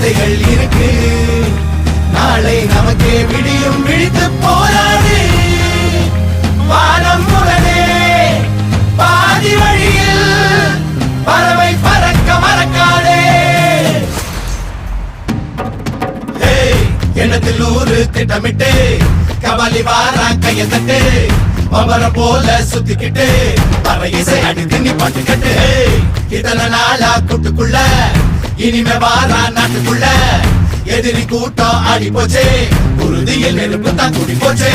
பாதைகள் இருக்கு நாளை நமக்கே விடியும் விழித்து போராடு வானம் முரணே பாதி வழியில் பறவை பறக்க மறக்காதே எண்ணத்தில் ஊரு திட்டமிட்டு கபாலி வாரா கைய தட்டு பவர போல சுத்திக்கிட்டு பற இசை அடித்து நீ பாட்டு கட்டு இத்தனை நாளா கூட்டுக்குள்ள இனிமே வாரா நாட்டுக்குள்ள எதிரி கூட்டம் ஆடி போச்சே உறுதியில் நெருப்பு தான் கூடி போச்சே